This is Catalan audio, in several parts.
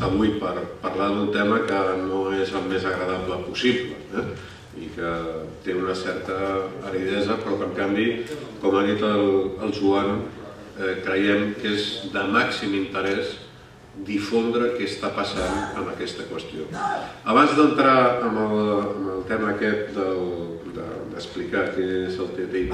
avui per parlar d'un tema que no és el més agradable possible i que té una certa aridesa, però que en canvi, com ha dit el Joan, creiem que és de màxim interès difondre què està passant amb aquesta qüestió. Abans d'entrar en el tema aquest d'explicar què és el TTIP,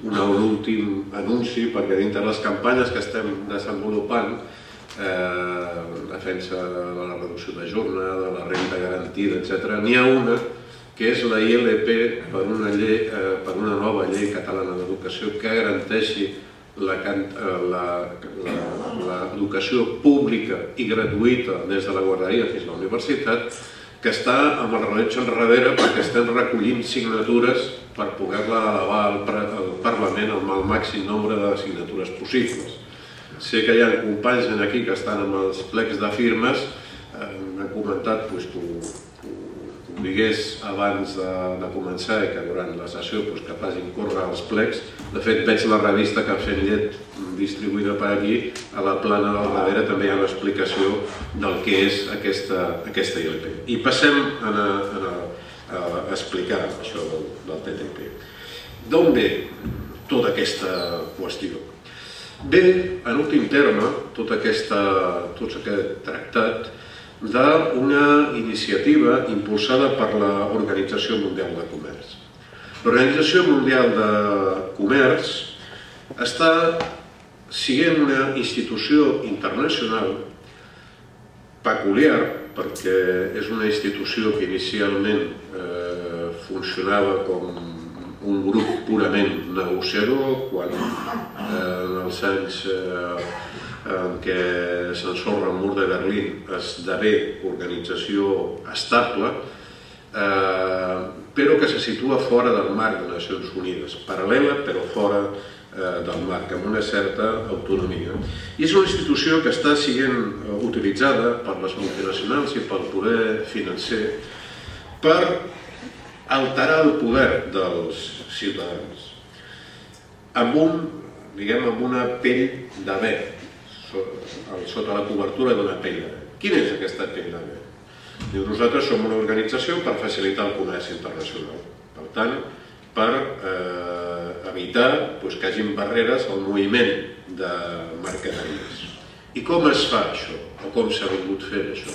un últim anunci, perquè dintre les campanyes que estem desenvolupant, defensa de la reducció de jornada, de la renda garantida, etc., n'hi ha una que és la ILP per una nova llei catalana d'educació que garanteixi l'educació pública i gratuïta des de la guarderia fins a la universitat, que està amb el rellotge enrere perquè estem recollint signatures per poder-la elevar al Parlament amb el màxim nombre de signatures possibles. Sé que hi ha companys aquí que estan amb els plecs de firmes, m'han comentat que ho digués abans de començar i que durant la sessió que facin córrer els plecs. De fet, veig la revista Cafè amb llet distribuïda per aquí, a la plana del darrere també hi ha una explicació del que és aquesta ILP. I passem a explicar això del TTIP. D'on ve tota aquesta qüestió? Ve, en últim terme, tot aquest tractat d'una iniciativa impulsada per l'Organització Mundial de Comerç. L'Organització Mundial de Comerç està sent una institució internacional peculiar perquè és una institució que inicialment funcionava com un grup purament negociador, quan en els anys en què s'ensorra el mur de Berlín esdevé organització estable, però que se situa fora del marc de Nacions Unides, paral·lela però fora del marc, amb una certa autonomia. I és una institució que està sent utilitzada per les multinacionals i pel poder financer per alterar el poder dels ciutadans amb una pell de bé, sota la cobertura d'una pell de bé. Quina és aquesta pell de bé? Nosaltres som una organització per facilitar el comerç internacional. Per tant, per evitar que hi hagi barreres al moviment de mercaderies. I com es fa això? O com s'ha vingut fent això?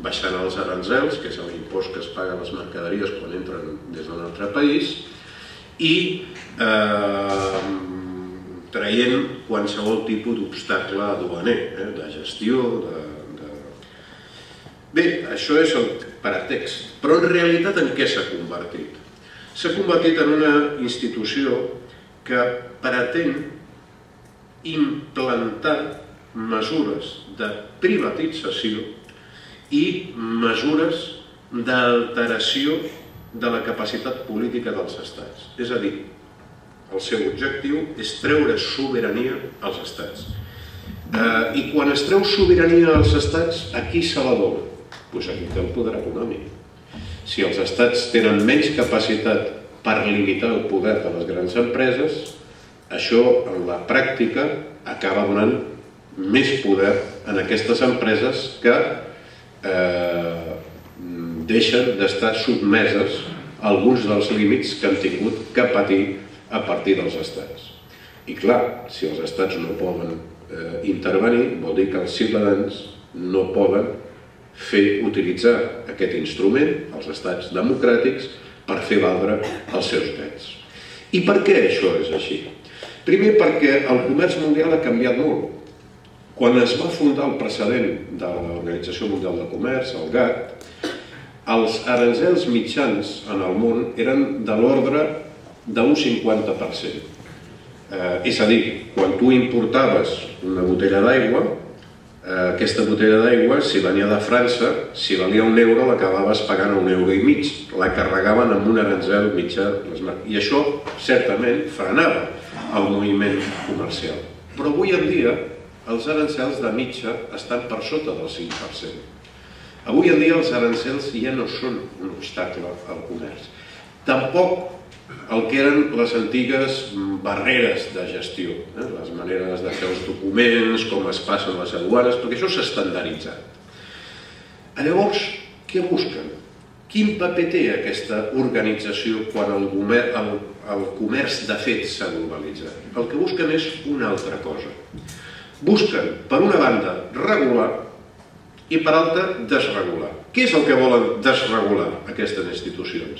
Baixant els aranzels, que és l'impost que es paga a les mercaderies quan entren des d'un altre país, i traient qualsevol tipus d'obstacle aduaner, de gestió. Bé, això és el pretext, però en realitat en què s'ha convertit? S'ha convertit en una institució que pretén implantar mesures de privatització i mesures d'alteració de la capacitat política dels estats. És a dir, el seu objectiu és treure sobirania als estats. I quan es treu sobirania als estats, a qui se la dona? Doncs a qui té el poder econòmic. Si els estats tenen menys capacitat per limitar el poder de les grans empreses, això en la pràctica acaba donant més poder en aquestes empreses que deixen d'estar sotmeses a alguns dels límits que han tingut que patir a partir dels estats. I clar, si els estats no poden intervenir, vol dir que els ciutadans no poden utilitzar aquest instrument, els estats democràtics, per fer valdre els seus drets. I per què això és així? Primer perquè el comerç mundial ha canviat molt. Quan es va fundar el precedent de l'Organització Mundial de Comerç, el GATT, els aranzels mitjans en el món eren de l'ordre d'un 50%. És a dir, quan tu importaves una botella d'aigua, aquesta botella d'aigua, si venia de França, si valia €1, l'acabaves pagant a €1,50. La carregaven amb un aranzel mitjà. I això, certament, frenava el moviment comercial. Però avui en dia, els arancels de mitja estan per sota del 5%. Avui en dia els arancels ja no són un obstacle al comerç. Tampoc el que eren les antigues barreres de gestió, les maneres de fer els documents, com es passen les aduanes, perquè això s'ha estandarditzat. Llavors, què busquen? Quin paper té aquesta organització quan el comerç de fet s'ha globalitzat? El que busquen és una altra cosa. Busquen, per una banda, regular i per altra, desregular. Què és el que volen desregular aquestes institucions?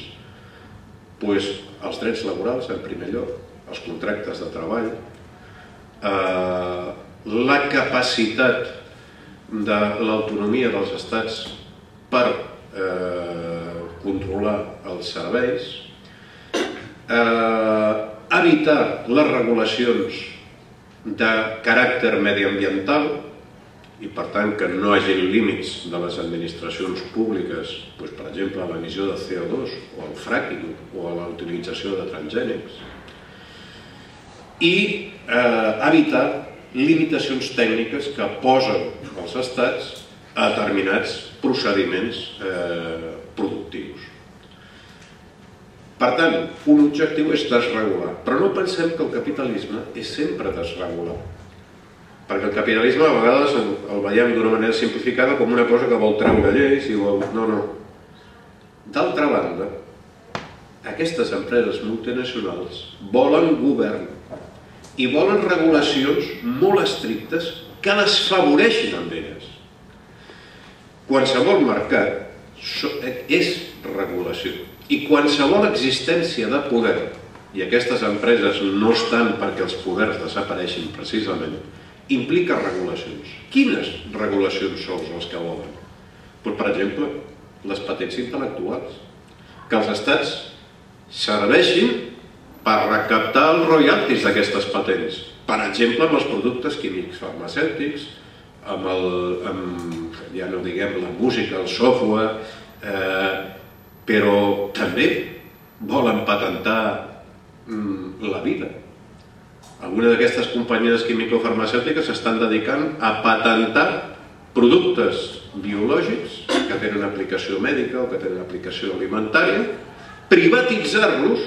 Doncs els drets laborals, en primer lloc, els contractes de treball, la capacitat de l'autonomia dels estats per controlar els serveis, evitar les regulacions de caràcter mediambiental i, per tant, que no hi hagi límits de les administracions públiques, per exemple, a l'emissió de CO2 o al fracking o a la utilització de transgènics, i evitar limitacions tècniques que posen els estats a determinats procediments productius. Per tant, un objectiu és desregular, però no pensem que el capitalisme és sempre desregular, perquè el capitalisme a vegades el veiem d'una manera simplificada com una cosa que vol treure lleis i vol... No. D'altra banda, aquestes empreses multinacionals volen govern i volen regulacions molt estrictes que les favoreixin amb elles. Qualsevol mercat és regulació i qualsevol existència de poder, i aquestes empreses no estan perquè els poders desapareixin precisament, implica regulacions. Quines regulacions són les que volen? Per exemple, les patents intel·lectuals, que els estats serveixin per recaptar els royalties d'aquestes patents. Per exemple, amb els productes químics farmacèutics, amb, ja no diguem la música, el software, però també volen patentar la vida. Algunes d'aquestes companyies químico-farmacèutiques s'estan dedicant a patentar productes biològics que tenen aplicació mèdica o que tenen aplicació alimentària, privatitzar-los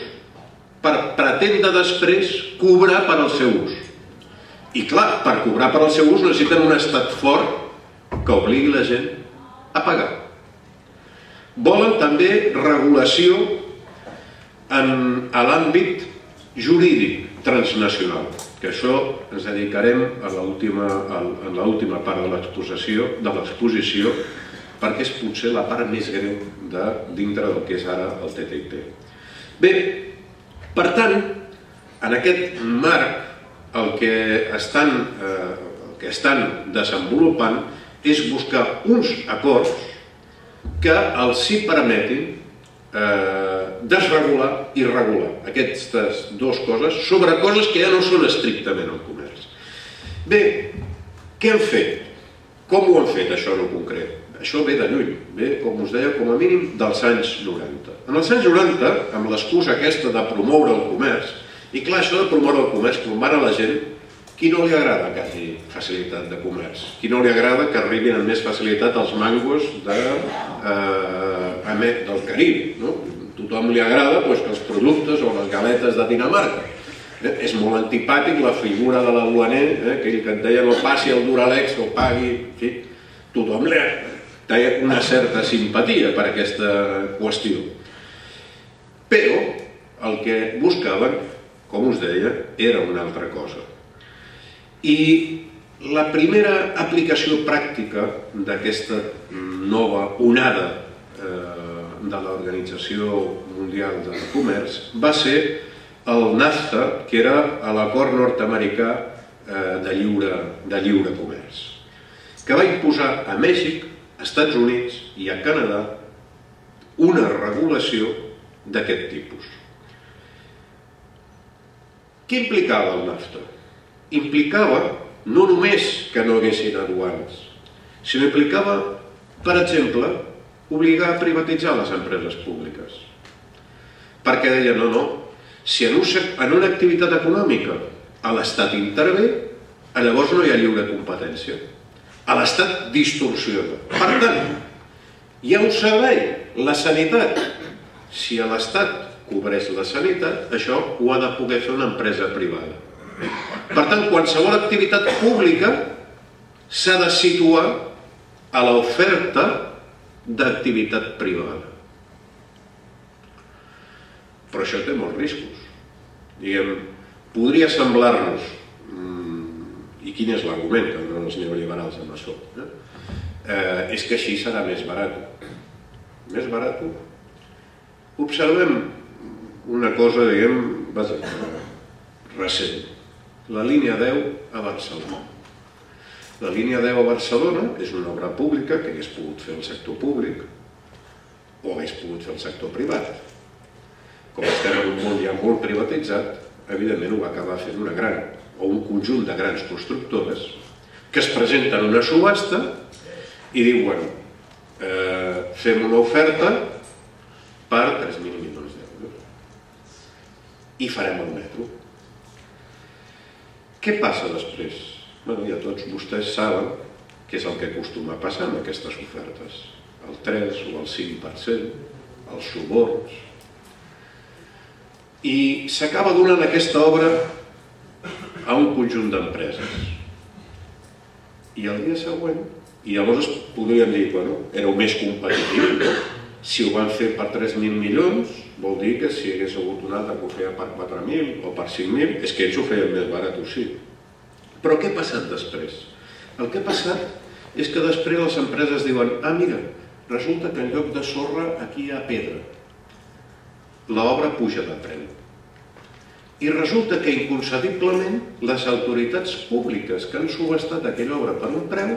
per pretendre després cobrar per al seu ús. I clar, per cobrar per al seu ús necessiten un estat fort que obligui la gent a pagar. Volen també regulació en l'àmbit jurídic transnacional, que això ens dedicarem en l'última part de l'exposició, perquè és potser la part més greu dintre del que és ara el TTIP. Bé, per tant, en aquest marc el que estan desenvolupant és buscar uns acords que els hi permetin desregular i regular aquestes dues coses sobre coses que ja no són estrictament el comerç. Bé, què han fet? Com ho han fet, això en concret? Això ve de lluny, ve, com us deia, com a mínim dels anys 90. En els anys 90, amb l'excusa aquesta de promoure el comerç, i clar, això de promoure el comerç, promoure a la gent, qui no li agrada que hi hagi facilitat de comerç? Qui no li agrada que arribin amb més facilitat els mangos del Carib? Tothom li agrada que els productes o les galetes de Dinamarca. És molt antipàtic la figura de la duaner, aquell que et deia no passi el Duralex o pagui... Tothom li té una certa simpatia per aquesta qüestió. Però el que buscaven, com us deia, era una altra cosa. I la primera aplicació pràctica d'aquesta nova onada de l'Organització Mundial del Comerç va ser el NAFTA, que era l'acord nord-americà de lliure comerç, que va imposar a Mèxic, a Estats Units i a Canadà una regulació d'aquest tipus. Què implicava el NAFTA? Implicava no només que no haguessin aduanes, sinó implicava, per exemple, obligar a privatitzar les empreses públiques. Perquè deia, no, si en una activitat econòmica l'Estat intervé, llavors no hi ha lliure competència. L'Estat distorsiona. Per tant, hi ha un servei, la sanitat. Si l'Estat cobreix la sanitat, això ho ha de poder fer una empresa privada. Per tant, qualsevol activitat pública s'ha de situar a l'oferta d'activitat privada. Però això té molts riscos. Podria semblar-nos, i quin és l'argument que donen els neoliberals amb això? És que així serà més barat. Més barat? Observem una cosa, recent. La línia 10 a Barcelona. La línia 10 a Barcelona és una obra pública que hagués pogut fer el sector públic o hagués pogut fer el sector privat. Com estem en un món ja molt privatitzat, evidentment ho va acabar fent una gran o un conjunt de grans constructores que es presenten a una subhasta i diuen fem una oferta per 3.000 milions d'euros i farem el metro. Què passa després? Ja tots vostès saben què és el que acostuma a passar amb aquestes ofertes. El 3 o el 5%, els suborns. I s'acaba donant aquesta obra a un conjunt d'empreses. I el dia següent, i llavors podríem dir, éreu més competitius, no? Si ho van fer per 3.000 milions, vol dir que si hagués hagut un altre que ho feia per 4.000 o per 5.000, és que ells ho feien més barat, o sí. Però què ha passat després? El que ha passat és que després les empreses diuen mira, resulta que en lloc de sorra aquí hi ha pedra. L'obra puja de preu. I resulta que inconcebiblement les autoritats públiques que han subhastat aquella obra per un preu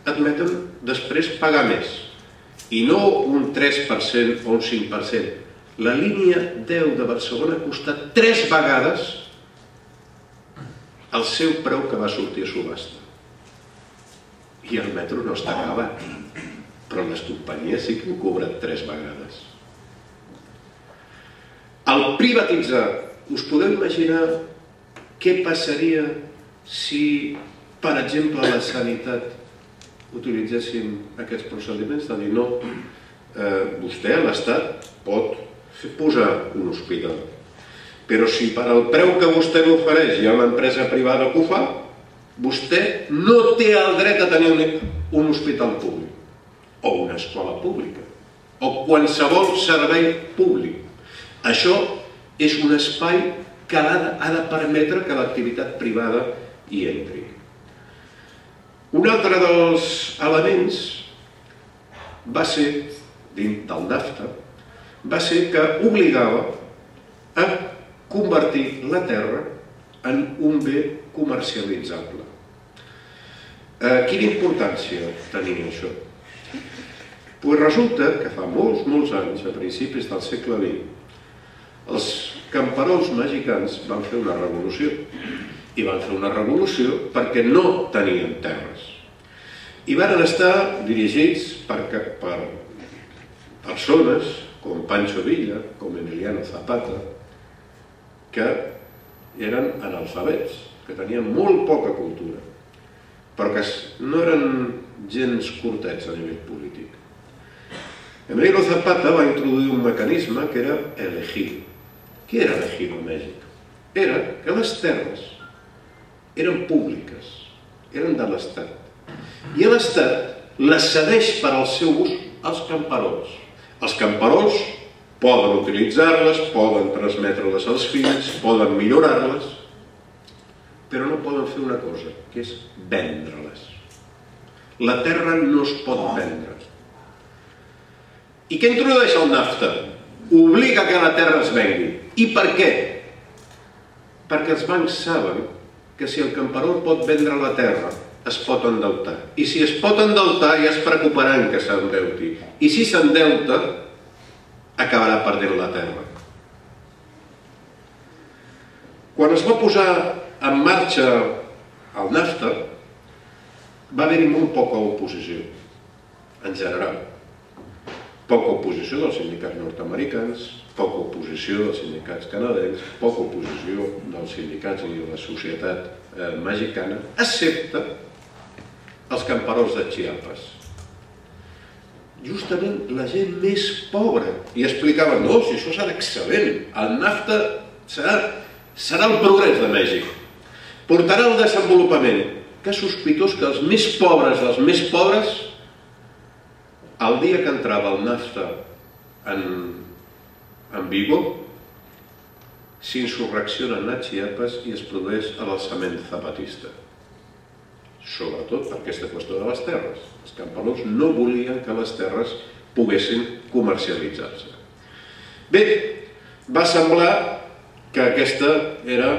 admeten després pagar més. I no un 3% o un 5%. La línia 10 de Barcelona ha costat 3 vegades el seu preu que va sortir a subhasta. I el metro no està acabat. Però les companyies sí que han cobrat 3 vegades. Al privatitzar, us podeu imaginar què passaria si, per exemple, a la sanitat utilitzessin aquests procediments de dir no, vostè a l'Estat pot posar un hospital, però si per al preu que vostè m'ofereix hi ha una empresa privada que ho fa, vostè no té el dret a tenir un hospital públic o una escola pública o qualsevol servei públic. Això és un espai que ha de permetre que l'activitat privada hi entri. Un altre dels elements va ser, dins del NAFTA, va ser que obligava a convertir la terra en un bé comercialitzable. Quina importància tenia això? Doncs resulta que fa molts anys, a principis del segle XX, els camperols mexicans van fer una revolució. I van fer una revolució perquè no tenien terres. I van estar dirigits per persones com Pancho Villa, com Emiliano Zapata, que eren analfabets, que tenien molt poca cultura, però que no eren gens curtets a nivell polític. Emiliano Zapata va introduir un mecanisme que era el ejido. Què era l'ejido a Mèxic? Era que les terres eren públiques, eren de l'Estat. I l'Estat les cedeix per al seu ús als camperols. Els camperols poden utilitzar-les, poden transmetre-les als fills, poden millorar-les, però no poden fer una cosa, que és vendre-les. La terra no es pot vendre. I què introdueix el NAFTA? Obliga que la terra es vengui. I per què? Perquè els bancs saben que si el camperol pot vendre la terra, es pot endeutar. I si es pot endeutar, ja es preocuparan que s'endeuti. I si s'endeuta, acabarà perdent la terra. Quan es va posar en marxa el NAFTA, va haver-hi molt poca oposició, en general. Poca oposició dels sindicats nord-americans, poca oposició dels sindicats canadencs, poca oposició dels sindicats i de la societat mexicana, excepte els camperols de Chiapas. Justament la gent més pobra. I explicaven, no, si això serà excel·lent, el NAFTA serà el progrés de Mèxic, portarà el desenvolupament. Que és sospitós que els més pobres dels més pobres El dia que entrava el NAFTA en vigor, s'insurreccionen a Chiapas i es produeix l'alçament zapatista. Sobretot per aquesta qüestió de les terres. Els camperols no volien que les terres poguessin comercialitzar-se. Bé, va semblar que aquesta era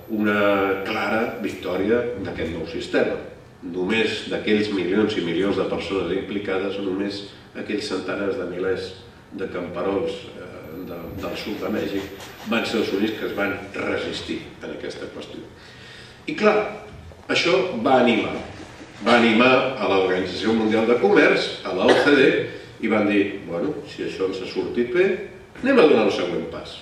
una clara victòria d'aquest nou sistema. Només d'aquells milions i milions de persones implicades, només aquells centenars de milers de camperols del sud de Mèxic van ser els únics que es van resistir en aquesta qüestió. I clar, això va animar a l'Organització Mundial de Comerç, a l'OCDE, i van dir, bueno, si això ens ha sortit bé, anem a donar el següent pas.